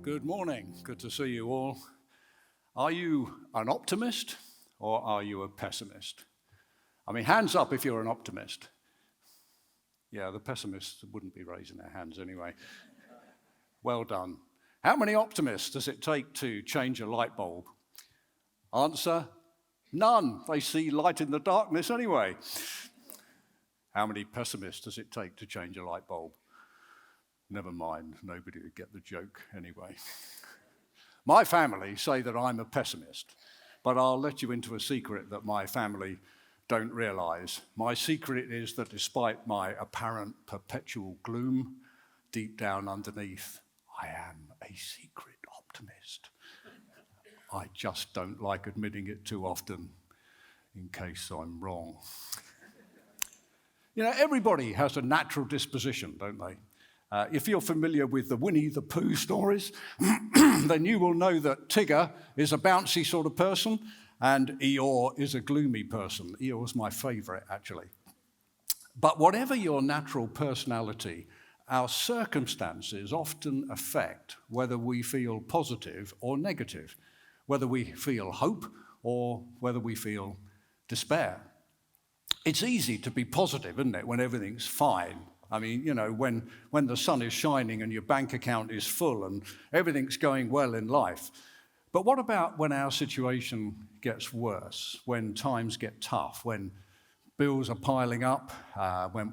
Good morning. Good to see you all. Are you an optimist or are you a pessimist? I mean, hands up if you're an optimist. Yeah, the pessimists wouldn't be raising their hands anyway. Well done. How many optimists does it take to change a light bulb? Answer, none. They see light in the darkness anyway. How many pessimists does it take to change a light bulb? Never mind, nobody would get the joke anyway. My family say that I'm a pessimist, but I'll let you into a secret that my family don't realize. My secret is that despite my apparent perpetual gloom, deep down underneath, I am a secret optimist. I just don't like admitting it too often in case I'm wrong. You know, everybody has a natural disposition, don't they? If you're familiar with the Winnie the Pooh stories, then you will know that Tigger is a bouncy sort of person and Eeyore is a gloomy person. Eeyore's my favorite, actually. But whatever your natural personality, our circumstances often affect whether we feel positive or negative, whether we feel hope or whether we feel despair. It's easy to be positive, isn't it, when everything's fine? I mean, you know, when the sun is shining and your bank account is full and everything's going well in life. But what about when our situation gets worse, when times get tough, when bills are piling up,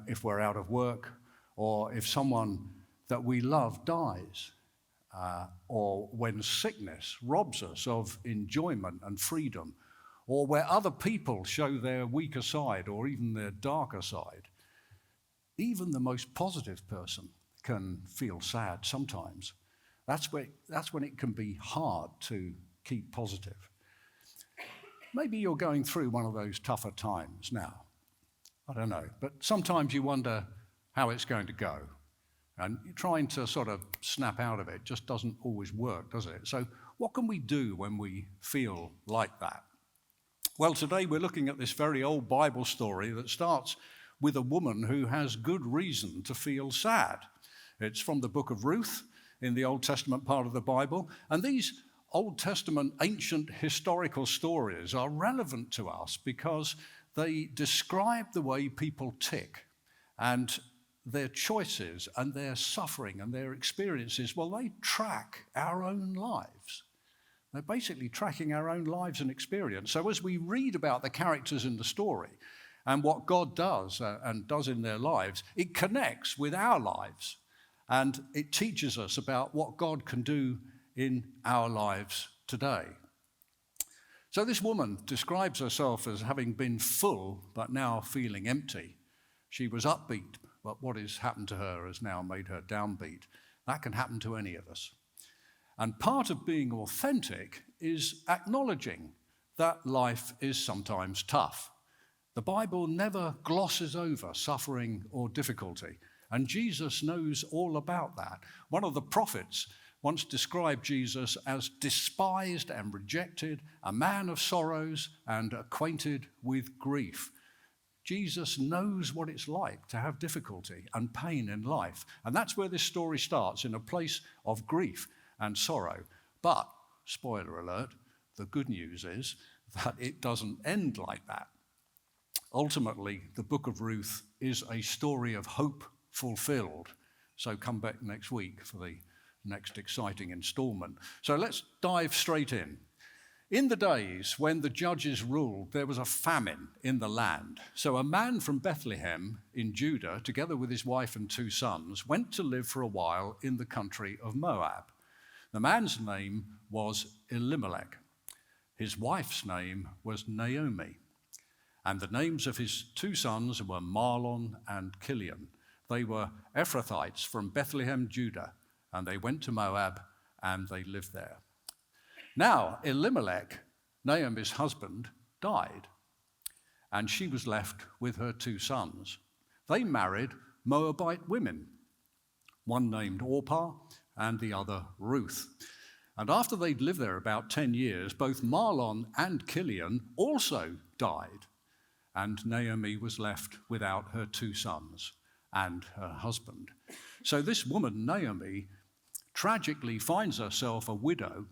if we're out of work, or if someone that we love dies, or when sickness robs us of enjoyment and freedom, or where other people show their weaker side or even their darker side? Even the most positive person can feel sad sometimes. That's when it can be hard to keep positive. Maybe you're going through one of those tougher times now. I don't know. But sometimes you wonder how it's going to go. And trying to sort of snap out of it just doesn't always work, does it? So what can we do when we feel like that? Well, today we're looking at this very old Bible story that starts with a woman who has good reason to feel sad. It's from the book of Ruth in the Old Testament part of the Bible. And these Old Testament ancient historical stories are relevant to us because they describe the way people tick and their choices and their suffering and their experiences. Well, they track our own lives. They're basically tracking our own lives and experience. So as we read about the characters in the story, and what God does and does in their lives, it connects with our lives. And it teaches us about what God can do in our lives today. So this woman describes herself as having been full, but now feeling empty. She was upbeat, but what has happened to her has now made her downbeat. That can happen to any of us. And part of being authentic is acknowledging that life is sometimes tough. The Bible never glosses over suffering or difficulty, and Jesus knows all about that. One of the prophets once described Jesus as despised and rejected, a man of sorrows and acquainted with grief. Jesus knows what it's like to have difficulty and pain in life, and that's where this story starts, in a place of grief and sorrow. But, spoiler alert, the good news is that it doesn't end like that. Ultimately, the book of Ruth is a story of hope fulfilled. So come back next week for the next exciting installment. So let's dive straight in. In the days when the judges ruled, there was a famine in the land. So a man from Bethlehem in Judah, together with his wife and 2 sons, went to live for a while in the country of Moab. The man's name was Elimelech. His wife's name was Naomi. And the names of his 2 sons were Mahlon and Kilion. They were Ephrathites from Bethlehem, Judah, and they went to Moab and they lived there. Now, Elimelech, Naomi's husband, died, and she was left with her 2 sons. They married Moabite women, one named Orpah and the other Ruth. And after they'd lived there about 10 years, both Mahlon and Kilion also died. And Naomi was left without her 2 sons and her husband. So this woman, Naomi, tragically finds herself a widow,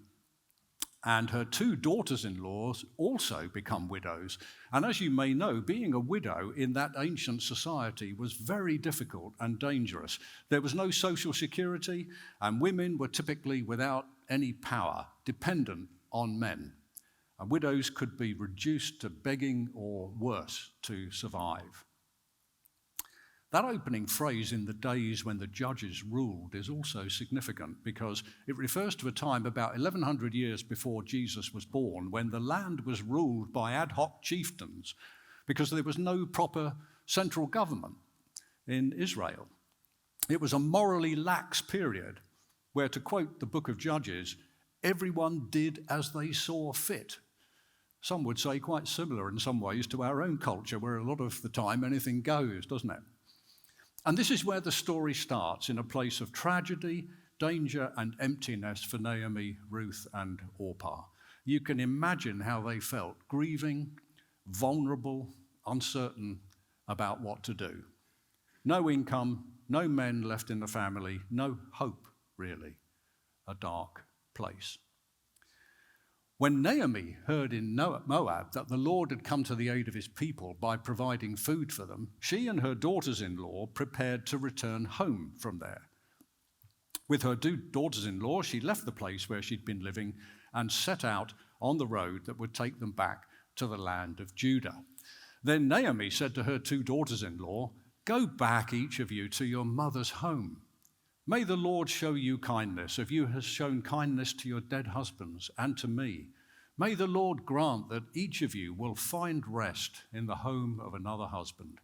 and her two daughters-in-law also become widows. And as you may know, being a widow in that ancient society was very difficult and dangerous. There was no social security, and women were typically without any power, dependent on men. And widows could be reduced to begging or worse to survive. That opening phrase, "in the days when the judges ruled," is also significant because it refers to a time about 1100 years before Jesus was born, when the land was ruled by ad hoc chieftains because there was no proper central government in Israel. It was a morally lax period where, to quote the book of Judges, everyone did as they saw fit. Some would say quite similar in some ways to our own culture, where a lot of the time anything goes, doesn't it? And this is where the story starts, in a place of tragedy, danger, and emptiness for Naomi, Ruth, and Orpah. You can imagine how they felt, grieving, vulnerable, uncertain about what to do. No income, no men left in the family, no hope, really. A dark place. When Naomi heard in Moab that the Lord had come to the aid of his people by providing food for them, she and her daughters-in-law prepared to return home from there. With her daughters-in-law, she left the place where she'd been living and set out on the road that would take them back to the land of Judah. Then Naomi said to her two daughters-in-law, "Go back, each of you, to your mother's home. May the Lord show you kindness, as you have shown kindness to your dead husbands and to me. May the Lord grant that each of you will find rest in the home of another husband."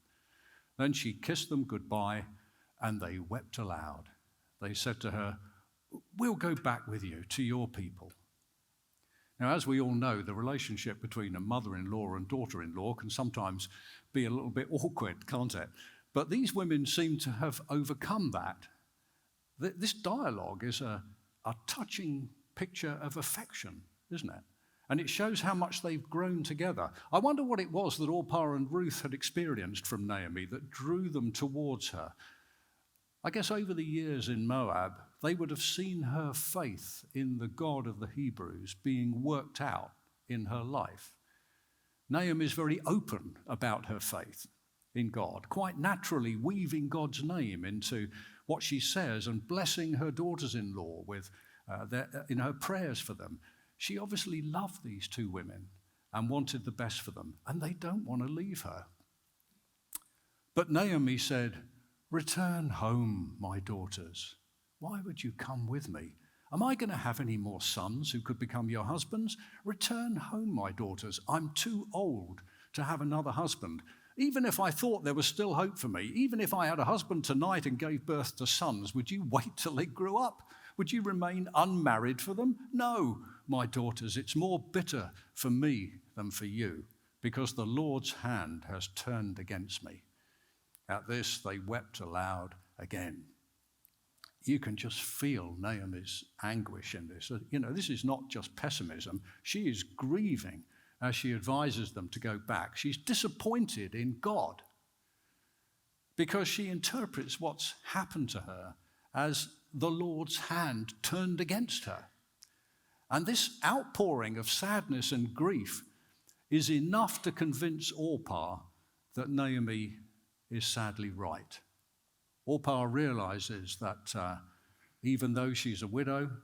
Then she kissed them goodbye, and they wept aloud. They said to her, "We'll go back with you to your people." Now, as we all know, the relationship between a mother-in-law and daughter-in-law can sometimes be a little bit awkward, can't it? But these women seem to have overcome that. This dialogue is a touching picture of affection, isn't it? And it shows how much they've grown together. I wonder what it was that Orpah and Ruth had experienced from Naomi that drew them towards her. I guess over the years in Moab, they would have seen her faith in the God of the Hebrews being worked out in her life. Naomi is very open about her faith in God, quite naturally weaving God's name into what she says and blessing her daughters-in-law with in her prayers for them. She obviously loved these two women and wanted the best for them, and they don't want to leave her. But Naomi said, "Return home, my daughters. Why would you come with me? Am I going to have any more sons who could become your husbands? Return home, my daughters. I'm too old to have another husband. Even if I thought there was still hope for me, even if I had a husband tonight and gave birth to sons, would you wait till they grew up? Would you remain unmarried for them? No, my daughters, it's more bitter for me than for you, because the Lord's hand has turned against me." At this, they wept aloud again. You can just feel Naomi's anguish in this. This is not just pessimism. She is grieving as she advises them to go back. She's disappointed in God because she interprets what's happened to her as the Lord's hand turned against her. And this outpouring of sadness and grief is enough to convince Orpah that Naomi is sadly right. Orpah realizes that even though she's a widow,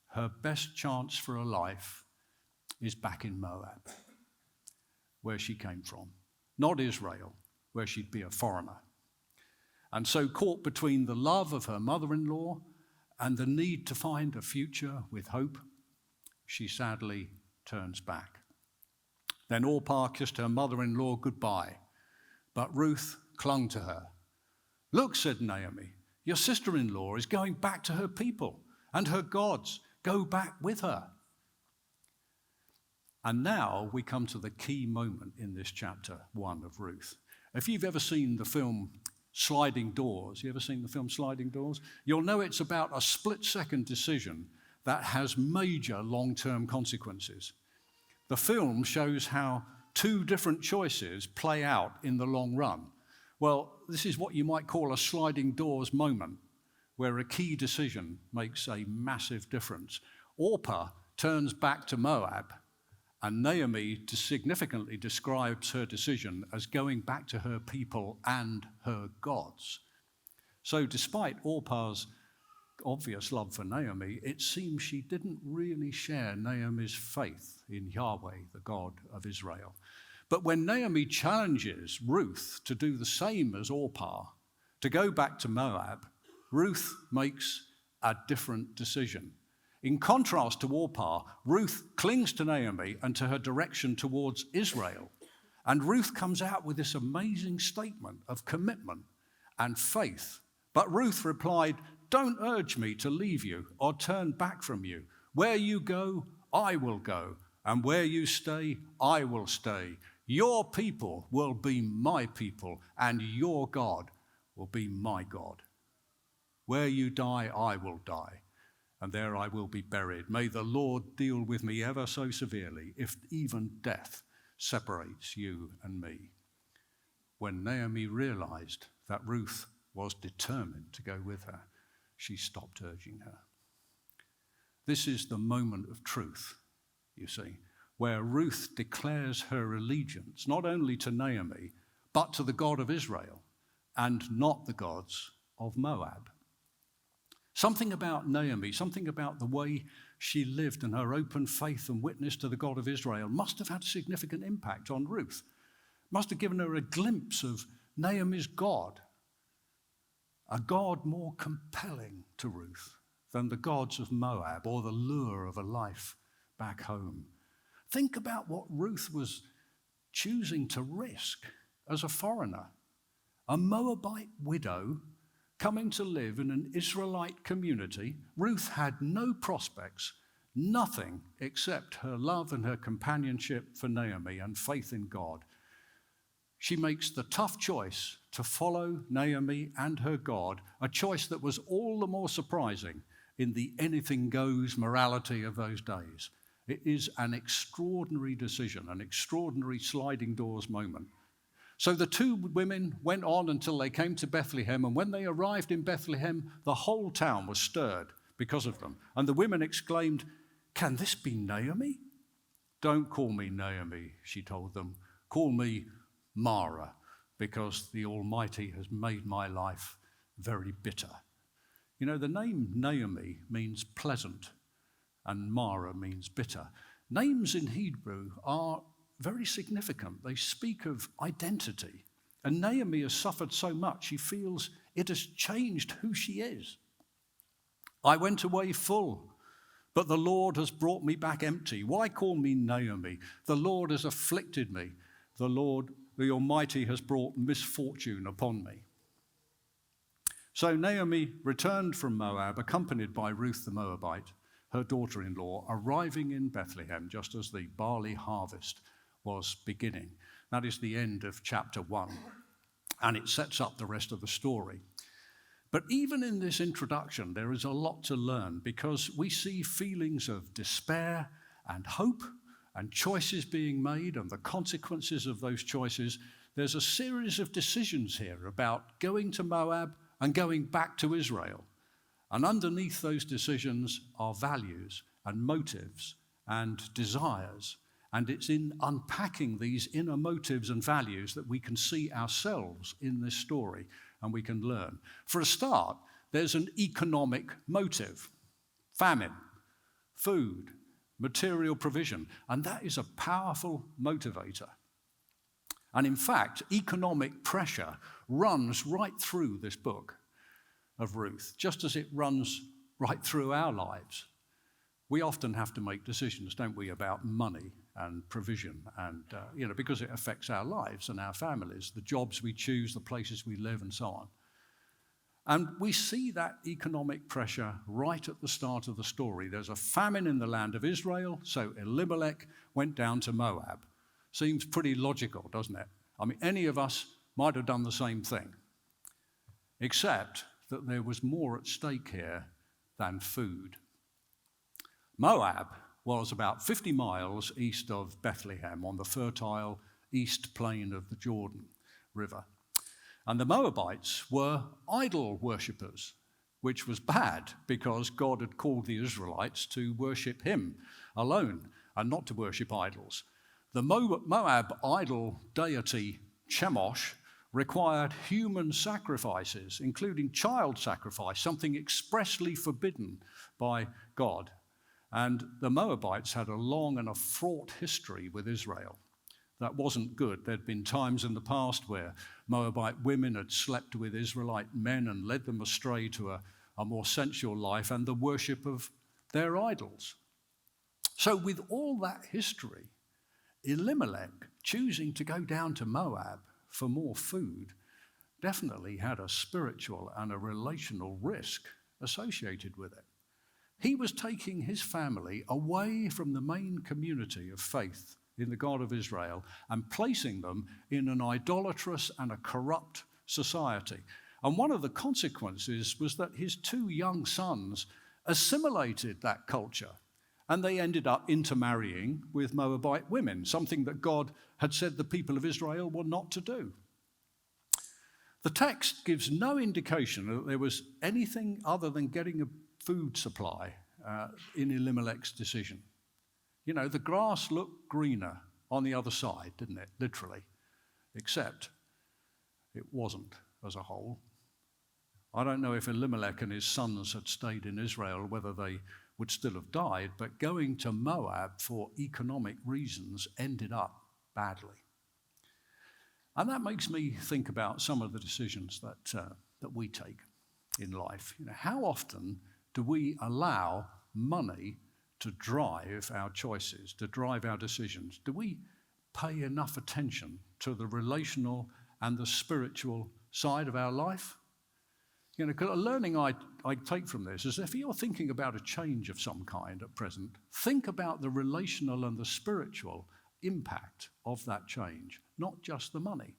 her best chance for a life is back in Moab, where she came from, not Israel, where she'd be a foreigner. And so, caught between the love of her mother-in-law and the need to find a future with hope, she sadly turns back. Then Orpah kissed her mother-in-law goodbye, but Ruth clung to her. "Look," said Naomi, "your sister-in-law is going back to her people and her gods. Go back with her." And now we come to the key moment in this chapter 1 of Ruth. If you've ever seen the film Sliding Doors, you ever seen the film Sliding Doors? You'll know it's about a split-second decision that has major long-term consequences. The film shows how two different choices play out in the long run. Well, this is what you might call a sliding doors moment, where a key decision makes a massive difference. Orpah turns back to Moab, and Naomi significantly describes her decision as going back to her people and her gods. So despite Orpah's obvious love for Naomi, it seems she didn't really share Naomi's faith in Yahweh, the God of Israel. But when Naomi challenges Ruth to do the same as Orpah, to go back to Moab, Ruth makes a different decision. In contrast to Orpah, Ruth clings to Naomi and to her direction towards Israel. And Ruth comes out with this amazing statement of commitment and faith. But Ruth replied, "Don't urge me to leave you or turn back from you. Where you go, I will go, and where you stay, I will stay. Your people will be my people, and your God will be my God. Where you die, I will die, and there I will be buried. May the Lord deal with me ever so severely, if even death separates you and me." When Naomi realized that Ruth was determined to go with her, she stopped urging her. This is the moment of truth, you see, where Ruth declares her allegiance not only to Naomi, but to the God of Israel and not the gods of Moab. Something about Naomi, something about the way she lived and her open faith and witness to the God of Israel must have had a significant impact on Ruth. Must have given her a glimpse of Naomi's God, a God more compelling to Ruth than the gods of Moab or the lure of a life back home. Think about what Ruth was choosing to risk as a foreigner, a Moabite widow coming to live in an Israelite community. Ruth had no prospects, nothing except her love and her companionship for Naomi and faith in God. She makes the tough choice to follow Naomi and her God, a choice that was all the more surprising in the anything goes morality of those days. It is an extraordinary decision, an extraordinary sliding doors moment. So the two women went on until they came to Bethlehem, and when they arrived in Bethlehem, the whole town was stirred because of them. And the women exclaimed, "Can this be Naomi?" "Don't call me Naomi," she told them. "Call me Mara, because the Almighty has made my life very bitter." You know, the name Naomi means pleasant, and Mara means bitter. Names in Hebrew are very significant. They speak of identity. And Naomi has suffered so much, she feels it has changed who she is. "I went away full, but the Lord has brought me back empty. Why call me Naomi? The Lord has afflicted me. The Lord, the Almighty, has brought misfortune upon me." So Naomi returned from Moab, accompanied by Ruth the Moabite, her daughter-in-law, arriving in Bethlehem just as the barley harvest was beginning. That is the end of chapter 1, and it sets up the rest of the story. But even in this introduction, there is a lot to learn, because we see feelings of despair and hope and choices being made and the consequences of those choices. There's a series of decisions here about going to Moab and going back to Israel. And underneath those decisions are values and motives and desires. And it's in unpacking these inner motives and values that we can see ourselves in this story and we can learn. For a start, there's an economic motive: famine, food, material provision, and that is a powerful motivator. And in fact, economic pressure runs right through this book of Ruth, just as it runs right through our lives. We often have to make decisions, don't we, about money and provision, and because it affects our lives and our families, the jobs we choose, the places we live, and so on. And we see that economic pressure right at the start of the story. There's a famine in the land of Israel, so Elimelech went down to Moab. Seems pretty logical, doesn't it? I mean, any of us might have done the same thing, except that there was more at stake here than food. Moab was about 50 miles east of Bethlehem on the fertile east plain of the Jordan River. And the Moabites were idol worshippers. which was bad because God had called the Israelites to worship him alone and not to worship idols. The Moab idol deity Chemosh required human sacrifices, including child sacrifice, something expressly forbidden by God. And the Moabites had a long and a fraught history with Israel. That wasn't good. There'd been times in the past where Moabite women had slept with Israelite men and led them astray to a more sensual life and the worship of their idols. So with all that history, Elimelech choosing to go down to Moab for more food definitely had a spiritual and a relational risk associated with it. He was taking his family away from the main community of faith in the God of Israel and placing them in an idolatrous and a corrupt society. And one of the consequences was that his two young sons assimilated that culture, and they ended up intermarrying with Moabite women, something that God had said the people of Israel were not to do. The text gives no indication that there was anything other than getting a food supply in Elimelech's decision. You know, the grass looked greener on the other side, didn't it? Literally. Except it wasn't as a whole. I don't know if Elimelech and his sons had stayed in Israel, whether they would still have died, but going to Moab for economic reasons ended up badly. And that makes me think about some of the decisions that we take in life. You know, how often do we allow money to drive our choices, to drive our decisions? Do we pay enough attention to the relational and the spiritual side of our life? You know, 'cause a learning I take from this is if you're thinking about a change of some kind at present, think about the relational and the spiritual impact of that change, not just the money.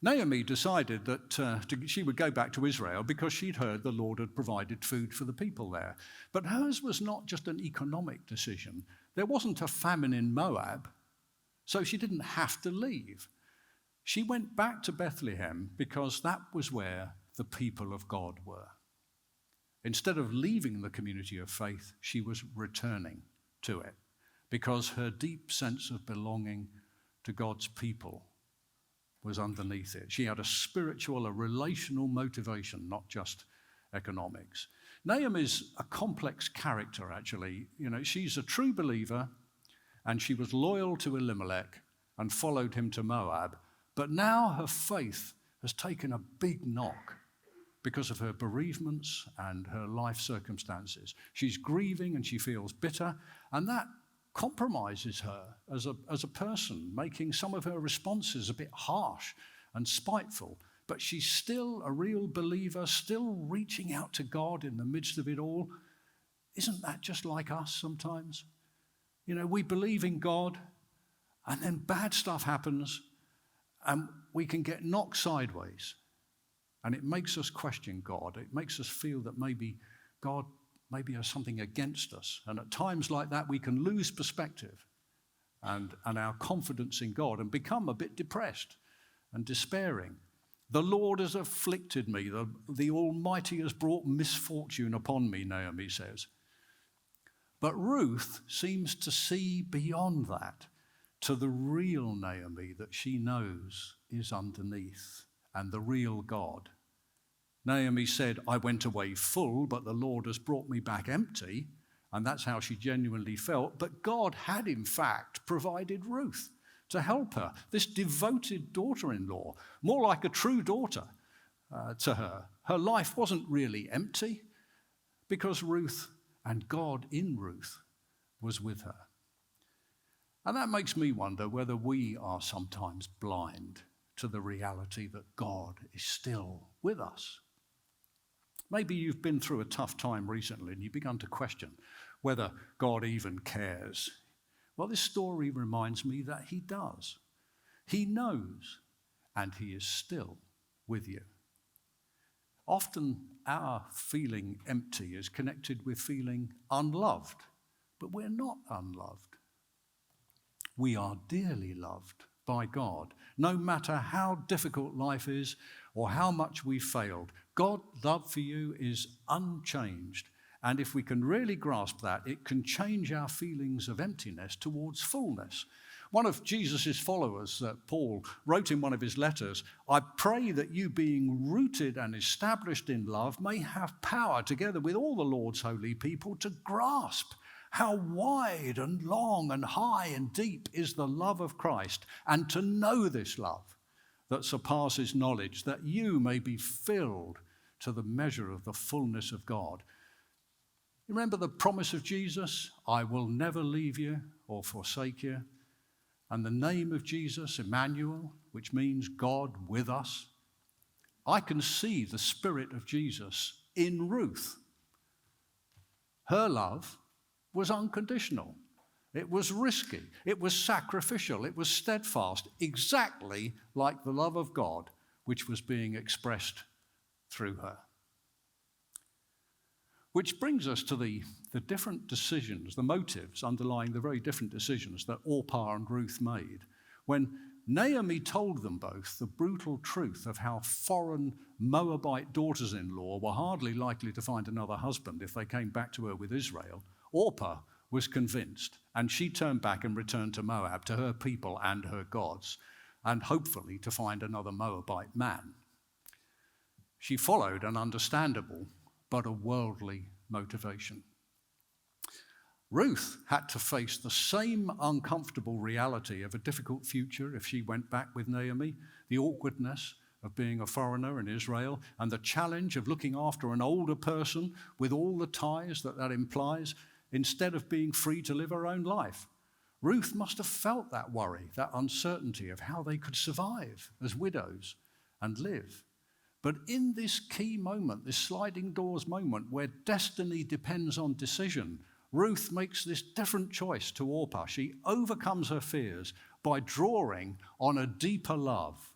Naomi decided that she would go back to Israel because she'd heard the Lord had provided food for the people there. But hers was not just an economic decision. There wasn't a famine in Moab, so she didn't have to leave. She went back to Bethlehem because that was where the people of God were. Instead of leaving the community of faith, she was returning to it because her deep sense of belonging to God's people was underneath it. She had a spiritual, a relational motivation, not just economics. Naomi's a complex character, actually. You know, she's a true believer, and she was loyal to Elimelech and followed him to Moab. But now her faith has taken a big knock because of her bereavements and her life circumstances. She's grieving and she feels bitter, and that compromises her as a person, making some of her responses a bit harsh and spiteful. But she's still a real believer, still reaching out to God in the midst of it all. Isn't that just like us sometimes? You know, we believe in God, and then bad stuff happens, and we can get knocked sideways. And it makes us question God. It makes us feel that maybe God has something against us. And at times like that, we can lose perspective and our confidence in God and become a bit depressed and despairing. The Lord has afflicted me. The Almighty has brought misfortune upon me, Naomi says. But Ruth seems to see beyond that to the real Naomi that she knows is underneath and the real God. Naomi said, I went away full, but the Lord has brought me back empty. And that's how she genuinely felt. But God had, in fact, provided Ruth to help her, this devoted daughter-in-law, more like a true daughter to her. Her life wasn't really empty because Ruth and God in Ruth was with her. And that makes me wonder whether we are sometimes blind to the reality that God is still with us. Maybe you've been through a tough time recently and you've begun to question whether God even cares. Well, this story reminds me that he does. He knows, and he is still with you. Often our feeling empty is connected with feeling unloved, but we're not unloved. We are dearly loved by God. No matter how difficult life is or how much we've failed, God's love for you is unchanged. And if we can really grasp that, it can change our feelings of emptiness towards fullness. One of Jesus' followers, Paul, wrote in one of his letters, "I pray that you, being rooted and established in love, may have power, together with all the Lord's holy people, to grasp how wide and long and high and deep is the love of Christ, and to know this love that surpasses knowledge, that you may be filled to the measure of the fullness of God." You remember the promise of Jesus? "I will never leave you or forsake you." And the name of Jesus, Emmanuel, which means God with us. I can see the Spirit of Jesus in Ruth. Her love was unconditional. It was risky. It was sacrificial. It was steadfast, exactly like the love of God which was being expressed through her. Which brings us to the different decisions, the motives underlying the very different decisions that Orpah and Ruth made. When Naomi told them both the brutal truth of how foreign Moabite daughters-in-law were hardly likely to find another husband if they came back to her with Israel, Orpah was convinced, and she turned back and returned to Moab, to her people and her gods, and hopefully to find another Moabite man. She followed an understandable but a worldly motivation. Ruth had to face the same uncomfortable reality of a difficult future if she went back with Naomi, the awkwardness of being a foreigner in Israel, and the challenge of looking after an older person with all the ties that implies, instead of being free to live her own life. Ruth must have felt that worry, that uncertainty of how they could survive as widows and live. But in this key moment, this sliding doors moment where destiny depends on decision, Ruth makes this different choice to Orpah. She overcomes her fears by drawing on a deeper love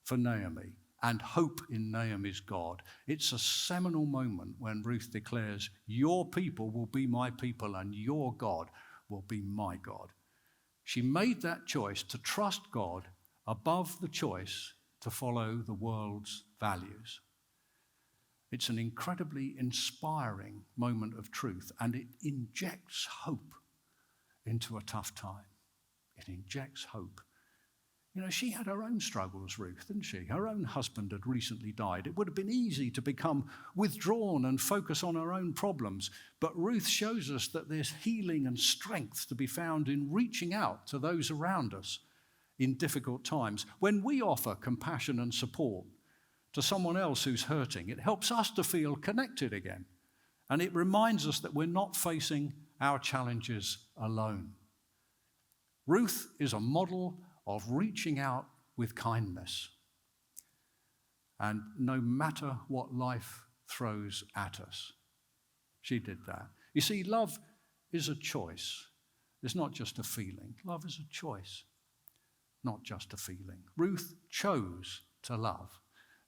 for Naomi and hope in Naomi's God. It's a seminal moment when Ruth declares, "Your people will be my people and your God will be my God." She made that choice to trust God above the choice to follow the world's values. It's an incredibly inspiring moment of truth, and it injects hope into a tough time. It injects hope. You know, she had her own struggles, Ruth, didn't she? Her own husband had recently died. It would have been easy to become withdrawn and focus on her own problems, but Ruth shows us that there's healing and strength to be found in reaching out to those around us in difficult times. When we offer compassion and support to someone else who's hurting, it helps us to feel connected again. And it reminds us that we're not facing our challenges alone. Ruth is a model of reaching out with kindness. And no matter what life throws at us, she did that. You see, love is a choice. It's not just a feeling. Love is a choice, not just a feeling. Ruth chose to love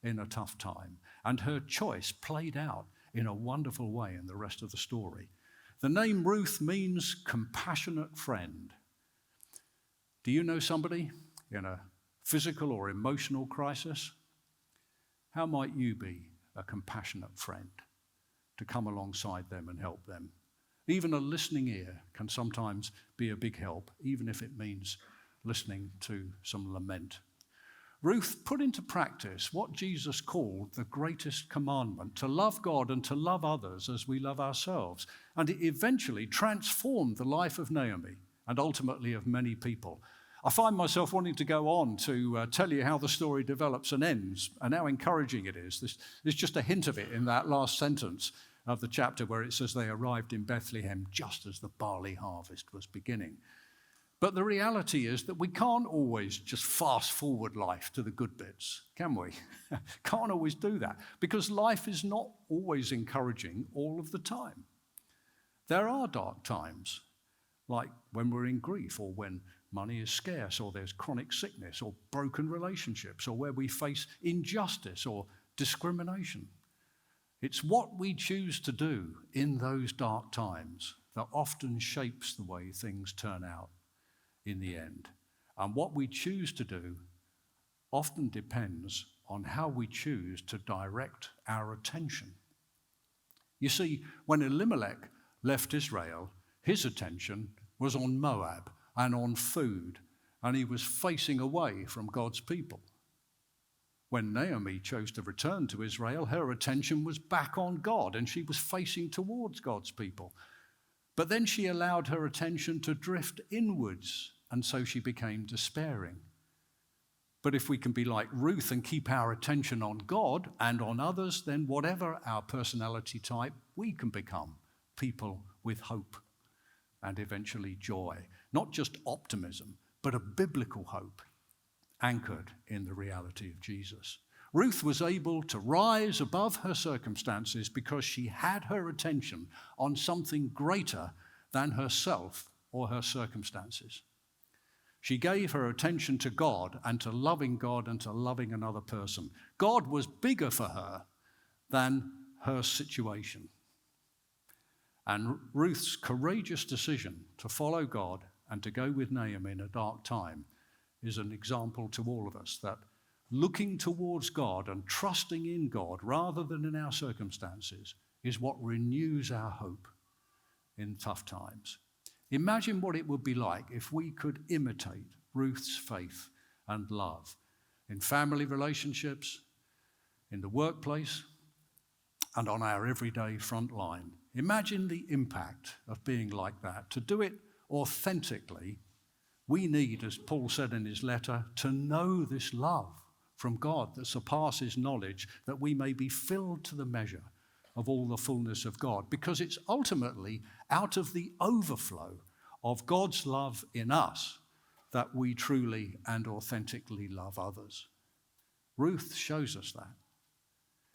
in a tough time, and her choice played out in a wonderful way in the rest of the story. The name Ruth means compassionate friend. Do you know somebody in a physical or emotional crisis? How might you be a compassionate friend to come alongside them and help them? Even a listening ear can sometimes be a big help, even if it means listening to some lament. Ruth put into practice what Jesus called the greatest commandment, to love God and to love others as we love ourselves. And it eventually transformed the life of Naomi and ultimately of many people. I find myself wanting to go on to tell you how the story develops and ends and how encouraging it is. There's just a hint of it in that last sentence of the chapter where it says they arrived in Bethlehem just as the barley harvest was beginning. But the reality is that we can't always just fast forward life to the good bits, can we? Can't always do that, because life is not always encouraging all of the time. There are dark times, like when we're in grief, or when money is scarce, or there's chronic sickness, or broken relationships, or where we face injustice or discrimination. It's what we choose to do in those dark times that often shapes the way things turn out in the end. And what we choose to do often depends on how we choose to direct our attention. You see, when Elimelech left Israel, his attention was on Moab and on food, and he was facing away from God's people. When Naomi chose to return to Israel, her attention was back on God, and she was facing towards God's people. But then she allowed her attention to drift inwards, and so she became despairing. But if we can be like Ruth and keep our attention on God and on others, then whatever our personality type, we can become people with hope and eventually joy. Not just optimism, but a biblical hope anchored in the reality of Jesus. Ruth was able to rise above her circumstances because she had her attention on something greater than herself or her circumstances. She gave her attention to God and to loving another person. God was bigger for her than her situation. And Ruth's courageous decision to follow God and to go with Naomi in a dark time is an example to all of us that looking towards God and trusting in God rather than in our circumstances is what renews our hope in tough times. Imagine what it would be like if we could imitate Ruth's faith and love in family relationships, in the workplace, and on our everyday front line. Imagine the impact of being like that. To do it authentically, we need, as Paul said in his letter, to know this love from God that surpasses knowledge, that we may be filled to the measure of all the fullness of God, because it's ultimately out of the overflow of God's love in us that we truly and authentically love others. Ruth shows us that.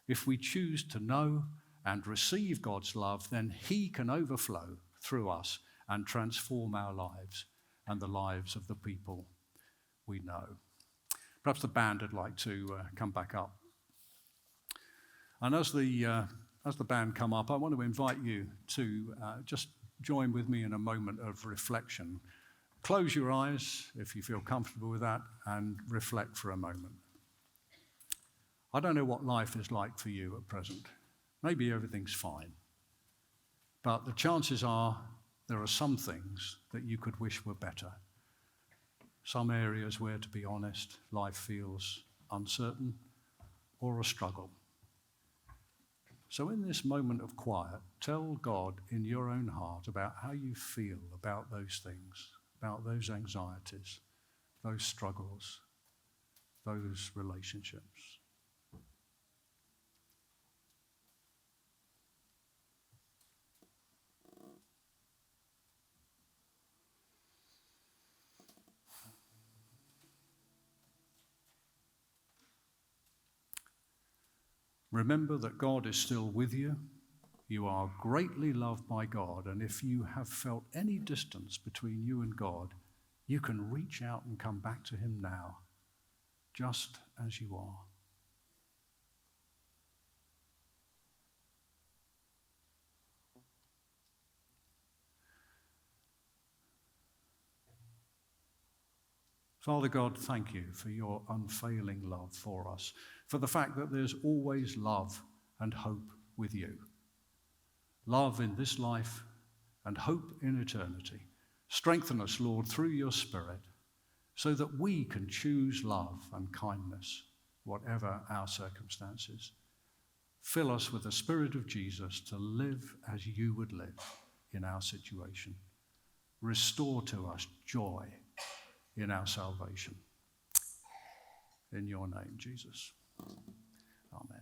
If we choose to know and receive God's love, then he can overflow through us and transform our lives and the lives of the people we know. Perhaps the band would like to come back up. And as the band come up, I want to invite you to just join with me in a moment of reflection. Close your eyes if you feel comfortable with that and reflect for a moment. I don't know what life is like for you at present. Maybe everything's fine. But the chances are there are some things that you could wish were better. Some areas where, to be honest, life feels uncertain or a struggle. So in this moment of quiet, tell God in your own heart about how you feel about those things, about those anxieties, those struggles, those relationships. Remember that God is still with you. You are greatly loved by God, and if you have felt any distance between you and God, you can reach out and come back to him now, just as you are. Father God, thank you for your unfailing love for us, for the fact that there's always love and hope with you. Love in this life and hope in eternity. Strengthen us, Lord, through your Spirit, so that we can choose love and kindness, whatever our circumstances. Fill us with the Spirit of Jesus to live as you would live in our situation. Restore to us joy in our salvation. In your name, Jesus. Amen.